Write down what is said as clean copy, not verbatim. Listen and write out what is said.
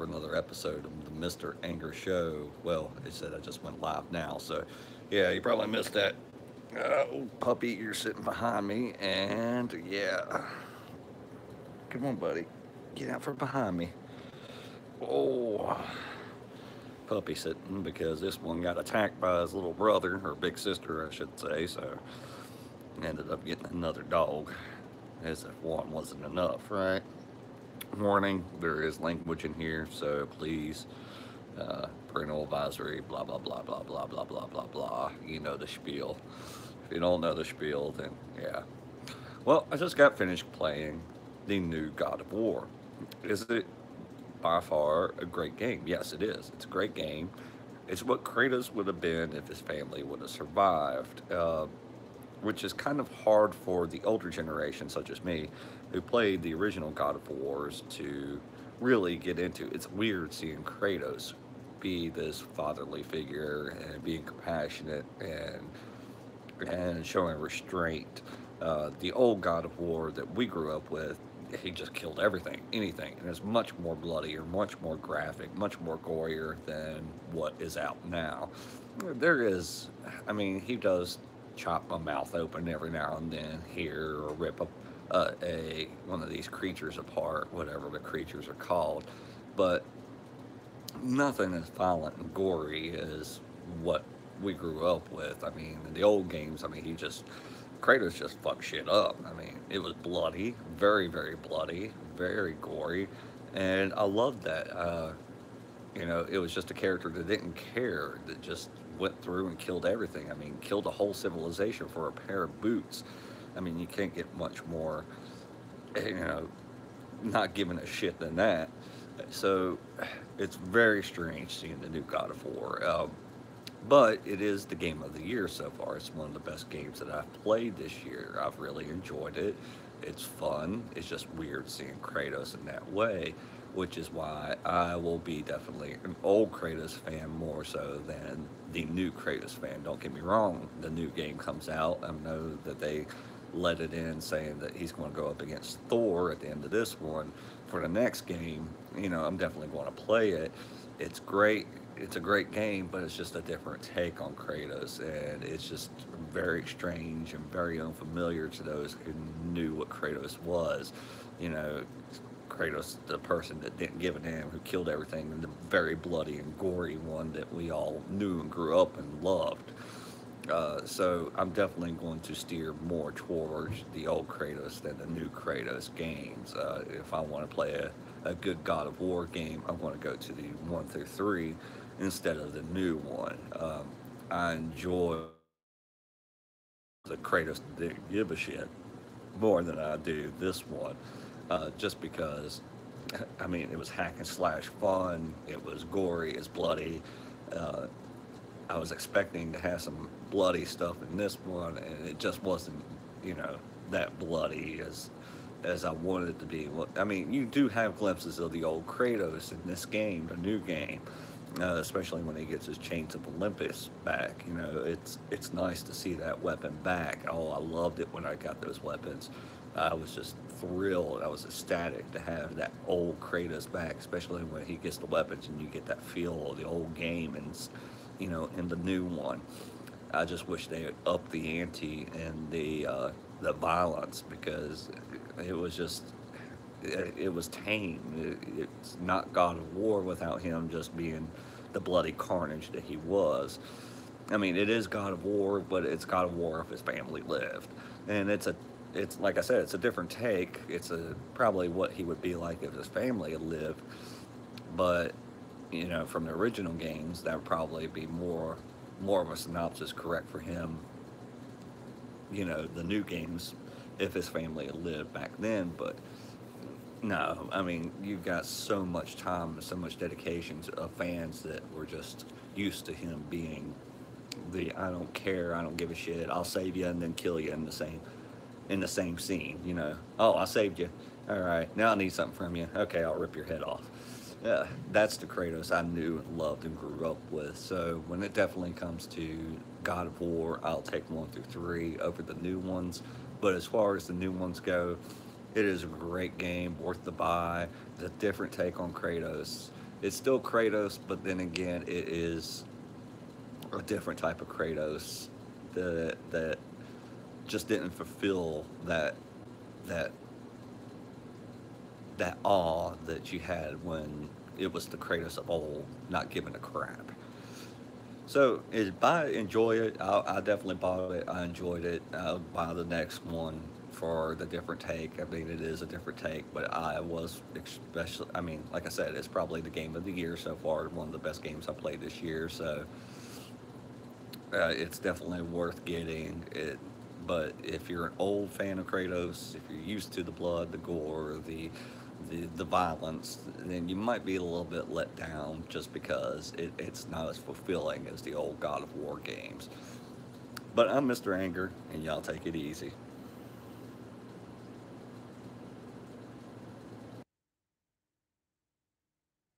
for another episode of the Mr. Anger Show. Well, it said I just went live now, so yeah, you probably missed that. Old puppy, you're sitting behind me, and yeah, come on, buddy, get out from behind me. Oh, puppy sitting because this one got attacked by his little brother, or big sister, I should say, so ended up getting another dog, as if one wasn't enough, right? Warning, there is language in here, so please, parental advisory, blah, blah, blah, blah, blah, blah, blah, blah, blah. You know the spiel. If you don't know the spiel, then yeah. Well, I just got finished playing the new God of War. Is it by far a great game? Yes, it is. It's a great game. It's what Kratos would have been if his family would have survived. Which is kind of hard for the older generation, such as me, who played the original God of Wars, to really get into. It's weird seeing Kratos be this fatherly figure and being compassionate and showing restraint. The old God of War that we grew up with, he just killed everything, anything, and it's much more bloodier, much more graphic, much more gorier than what is out now. There is, I mean, he does chop my mouth open every now and then here, or rip a one of these creatures apart, whatever the creatures are called, but nothing as violent and gory as what we grew up with. I mean, in the old games, I mean, Kratos just fucked shit up. I mean, it was bloody, very, very bloody, very gory, and I loved that. It was just a character that didn't care, that just went through and killed everything. I mean, killed a whole civilization for a pair of boots. I mean, you can't get much more, you know, not giving a shit than that. So it's very strange seeing the new God of War. But it is the game of the year so far. It's one of the best games that I've played this year. I've really enjoyed it. It's fun. It's just weird seeing Kratos in that way, which is why I will be definitely an old Kratos fan more so than the new Kratos fan. Don't get me wrong. The new game comes out. I know that they let it in saying that he's going to go up against Thor at the end of this one. For the next game, I'm definitely going to play it. It's great. It's a great game, but it's just a different take on Kratos, and it's just very strange and very unfamiliar to those who knew what Kratos was. You know, Kratos, the person that didn't give a damn, who killed everything, and the very bloody and gory one that we all knew and grew up and loved. So I'm definitely going to steer more towards the old Kratos than the new Kratos games. If I want to play a good God of War game, I want to go to the 1 through 3 instead of the new one. I enjoy the Kratos didn't give a shit more than I do this one, just because. I mean, it was hack and slash fun. It was gory. It's bloody. Uh, I was expecting to have some bloody stuff in this one, and it just wasn't, you know, that bloody as I wanted it to be. I mean, you do have glimpses of the old Kratos in this game, the new game, especially when he gets his Chains of Olympus back. It's nice to see that weapon back. Oh, I loved it when I got those weapons. I was just thrilled. I was ecstatic to have that old Kratos back, especially when he gets the weapons and you get that feel of the old game and in the new one. I just wish they had upped the ante and the violence, because it was just it was tame. It's not God of War without him just being the bloody carnage that he was. I mean, it is God of War, but it's God of War if his family lived, and it's like I said, it's a different take. It's a probably what he would be like if his family had lived, but from the original games, that would probably be more of a synopsis correct for him. The new games, if his family had lived back then, but no, I mean, you've got so much time and so much dedication of fans that were just used to him being the I don't care, I don't give a shit, I'll save you and then kill you in the same scene. Oh, I saved you. All right, now I need something from you. Okay, I'll rip your head off. That's the Kratos I knew and loved and grew up with. So when it definitely comes to God of War, I'll take 1 through 3 over the new ones. But as far as the new ones go, it is a great game, worth the buy. It's a different take on Kratos. it's still Kratos, but then again, it is a different type of Kratos that just didn't fulfill that that awe that you had when it was the Kratos of old, not giving a crap. So, I enjoy it. I definitely bought it. I enjoyed it. I'll buy the next one for the different take. I mean, it is a different take, but I was especially. I mean, like I said, it's probably the game of the year so far. One of the best games I played this year. So, it's definitely worth getting it. But if you're an old fan of Kratos, if you're used to the blood, the gore, the violence, then you might be a little bit let down just because it's not as fulfilling as the old God of War games. But I'm Mr. Anger, and y'all take it easy.